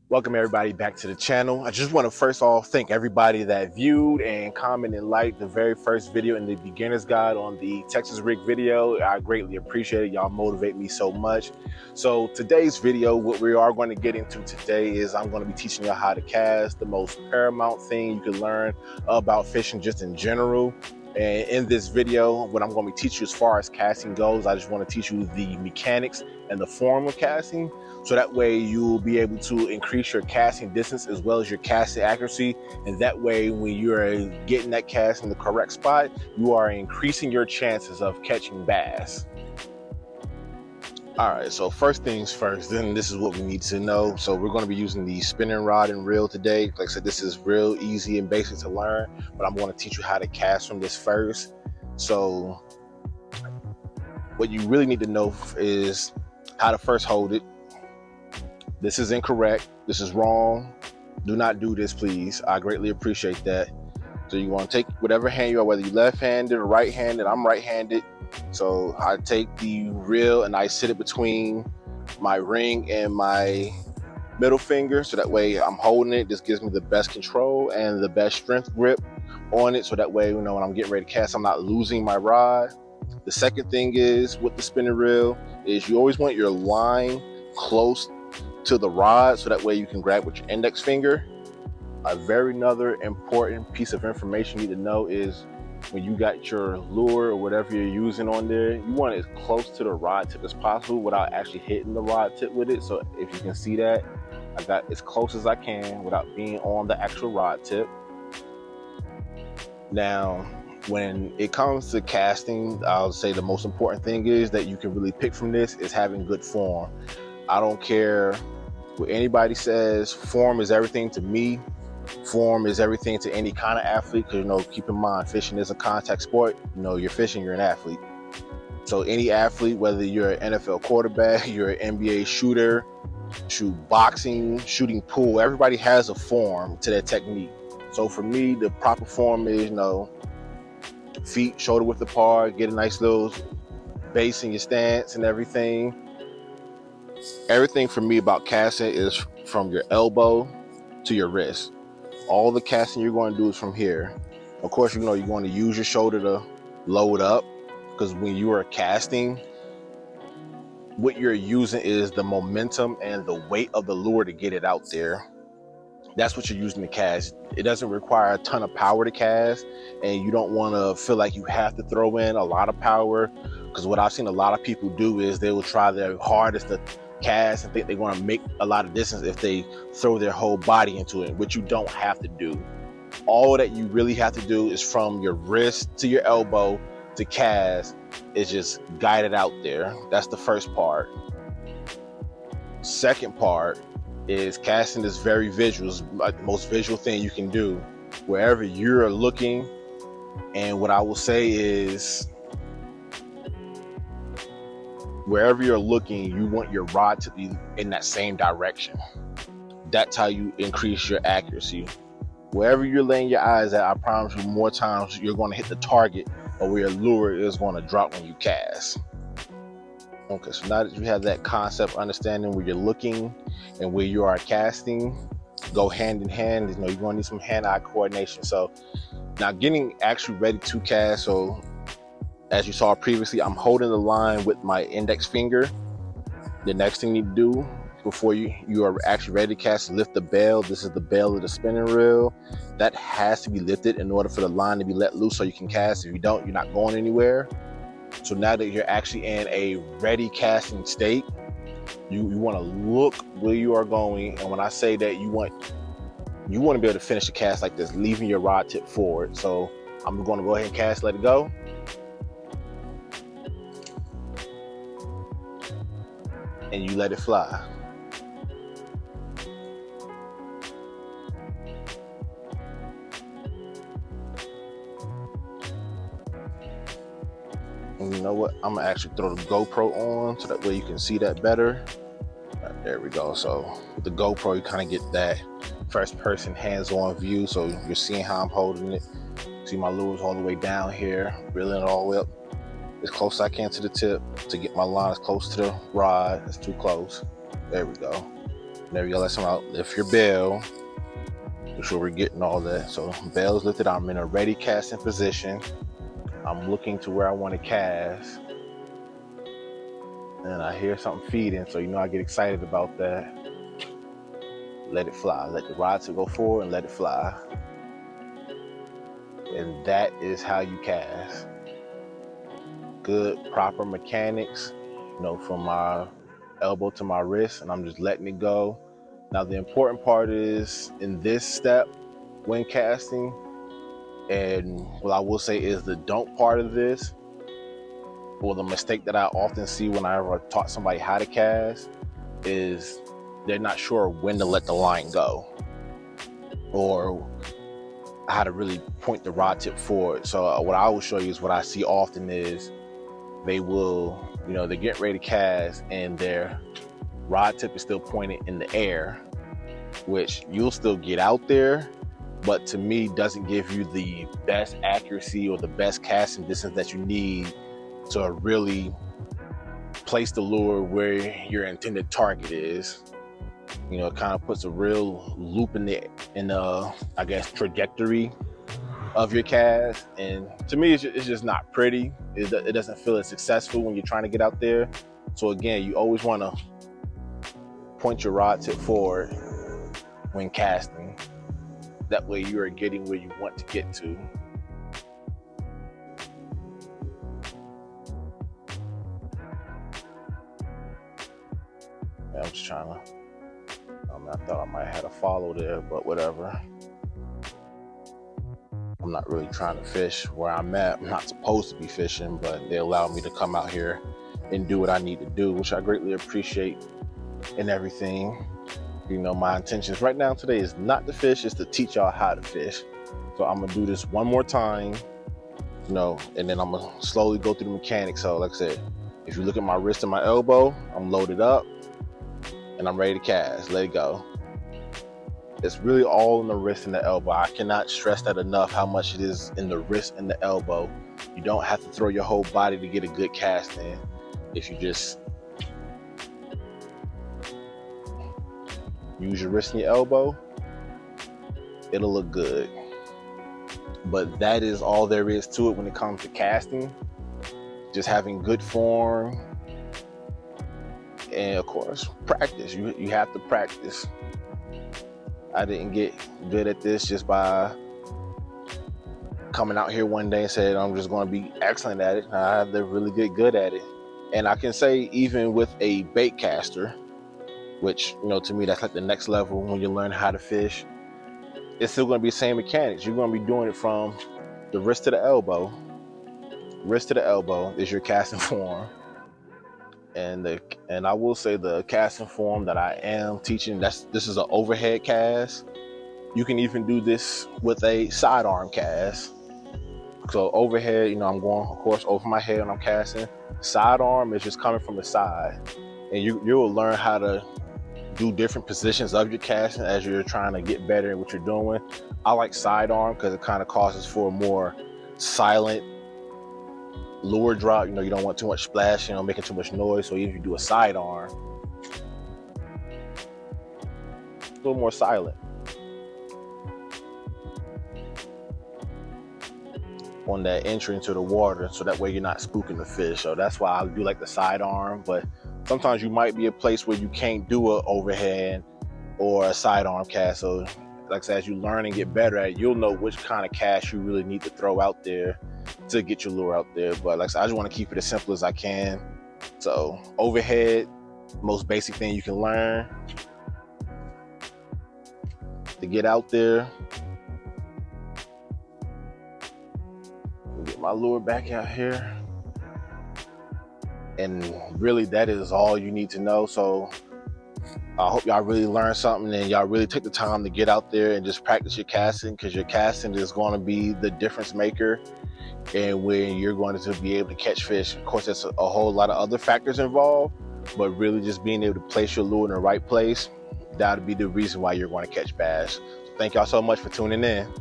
Welcome everybody back to the channel. I just want to first off thank everybody that viewed and commented and liked the very first video in the beginner's guide on the Texas rig video. I greatly appreciate it. Y'all motivate me so much. So today's video, what we are going to get into today is I'm going to be teaching you how to cast, the most paramount thing you can learn about fishing just in general. And in this video, what I'm going to teach you as far as casting goes, I just want to teach you the mechanics and the form of casting. So that way you'll be able to increase your casting distance as well as your casting accuracy. And that way, when you're getting that cast in the correct spot, you are increasing your chances of catching bass. All right, so first things first, then this is what we need to know. So we're going to be using the spinning rod and reel today. Like I said, this is real easy and basic to learn, but I'm going to teach you how to cast from this first. So what you really need to know is how to first hold it. This is incorrect. This is wrong. Do not do this, please. I greatly appreciate that. So you want to take whatever hand you are, whether you're left-handed or right-handed. I'm right-handed. So I take the reel and I sit it between my ring and my middle finger. So that way I'm holding it. This gives me the best control and the best strength grip on it. So that way, when I'm getting ready to cast, I'm not losing my rod. The second thing is with the spinning reel is you always want your line close to the rod, so that way you can grab with your index finger. A very another important piece of information you need to know is when you got your lure or whatever you're using on there, you want it as close to the rod tip as possible without actually hitting the rod tip with it. So if you can see that, I got as close as I can without being on the actual rod tip. Now, when it comes to casting, I'll say the most important thing is that you can really pick from this is having good form. I don't care what anybody says, form is everything to me. Form is everything to any kind of athlete, because keep in mind, fishing is a contact sport. You're fishing, you're an athlete. So any athlete, whether you're an NFL quarterback, you're an NBA shooter, shoot boxing, shooting pool, everybody has a form to their technique. So for me, the proper form is, feet shoulder width apart, get a nice little base in your stance and everything. Everything for me about casting is from your elbow to your wrist. All the casting you're going to do is from here. Of course, you're going to use your shoulder to load up, because when you are casting, what you're using is the momentum and the weight of the lure to get it out there. That's what you're using to cast. It doesn't require a ton of power to cast, and you don't want to feel like you have to throw in a lot of power, because what I've seen a lot of people do is they will try their hardest to cast and think they want to make a lot of distance if they throw their whole body into it, which you don't have to do. All that you really have to do is from your wrist to your elbow to cast is just guide it out there. That's the first part. Second part is casting is very visual, like the most visual thing you can do. Wherever you're looking, and what I will say is, wherever you're looking, you want your rod to be in that same direction. That's how you increase your accuracy. Wherever you're laying your eyes at, I promise you more times you're going to hit the target or where your lure is going to drop when you cast. Okay, so now that you have that concept, understanding where you're looking and where you are casting, go hand in hand. You're going to need some hand-eye coordination. So now getting actually ready to cast. So as you saw previously, I'm holding the line with my index finger. The next thing you need to do before you are actually ready to cast, lift the bail. This is the bail of the spinning reel. That has to be lifted in order for the line to be let loose so you can cast. If you don't, you're not going anywhere. So now that you're actually in a ready casting state, you want to look where you are going. And when I say that, you want to be able to finish the cast like this, leaving your rod tip forward. So I'm going to go ahead and cast, let it go. And you let it fly. And you know what? I'm gonna actually throw the GoPro on so that way you can see that better. Right, there we go. So with the GoPro, you kind of get that first person hands-on view. So you're seeing how I'm holding it. See my lure's all the way down here, reeling it all the way up as close as I can to the tip to get my line as close to the rod. It's too close. There we go. There you go, let's come out, lift your bail. Make sure we're getting all that. So bail's lifted, I'm in a ready casting position. I'm looking to where I want to cast. And I hear something feeding, so you know I get excited about that. Let it fly, let the rod tip go forward and let it fly. And that is how you cast. Good, proper mechanics, you know, from my elbow to my wrist, and I'm just letting it go. Now the important part is in this step when casting, and what I will say is the don't part of this, or the mistake that I often see when I ever taught somebody how to cast, is they're not sure when to let the line go or how to really point the rod tip forward. So what I will show you is what I see often is they will, you know, they're getting ready to cast and their rod tip is still pointed in the air, which you'll still get out there, but to me doesn't give you the best accuracy or the best casting distance that you need to really place the lure where your intended target is. You know, it kind of puts a real loop in the I guess trajectory of your cast, and to me it's just not pretty. It doesn't feel as successful when you're trying to get out there. So again, you always want to point your rod tip forward when casting. That way you are getting where you want to get to. Yeah, I'm just trying to, I thought I might have had a follow there, but whatever. I'm not really trying to fish where I'm at. I'm not supposed to be fishing, but they allowed me to come out here and do what I need to do, which I greatly appreciate and everything. You know, my intentions right now today is not to fish, it's to teach y'all how to fish. So I'm gonna do this one more time, you know, and then I'm gonna slowly go through the mechanics. So like I said, if you look at my wrist and my elbow, I'm loaded up and I'm ready to cast. Let it go. It's really all in the wrist and the elbow. I cannot stress that enough, how much it is in the wrist and the elbow. You don't have to throw your whole body to get a good cast in. If you just use your wrist and your elbow, it'll look good. But that is all there is to it when it comes to casting. Just having good form, and of course practice. You have to practice. I didn't get good at this just by coming out here one day and said I'm just going to be excellent at it. I have to really get good at it. And I can say even with a bait caster, which, you know, to me that's like the next level when you learn how to fish, it's still going to be the same mechanics. You're going to be doing it from the wrist to the elbow. Wrist to the elbow is your casting form. And I will say the casting form that I am teaching, this is an overhead cast. You can even do this with a sidearm cast. So overhead, you know, I'm going, of course, over my head when I'm casting. Sidearm is just coming from the side. And you will learn how to do different positions of your casting as you're trying to get better at what you're doing. I like sidearm because it kind of causes for a more silent lure drop. You know, you don't want too much splash, you know, making too much noise. So if you do a sidearm, a little more silent. On that entry into the water, so that way you're not spooking the fish. So that's why I do like the sidearm. But sometimes you might be a place where you can't do an overhead or a sidearm cast. So like I said, as you learn and get better at it, you'll know which kind of cast you really need to throw out there to get your lure out there. But like I said, I just want to keep it as simple as I can. So overhead, most basic thing you can learn to get out there. Get my lure back out here. And really that is all you need to know. So I hope y'all really learn something and y'all really take the time to get out there and just practice your casting, because your casting is going to be the difference maker and when you're going to be able to catch fish. Of course, there's a whole lot of other factors involved, but really just being able to place your lure in the right place, that'll be the reason why you're going to catch bass. So thank y'all so much for tuning in.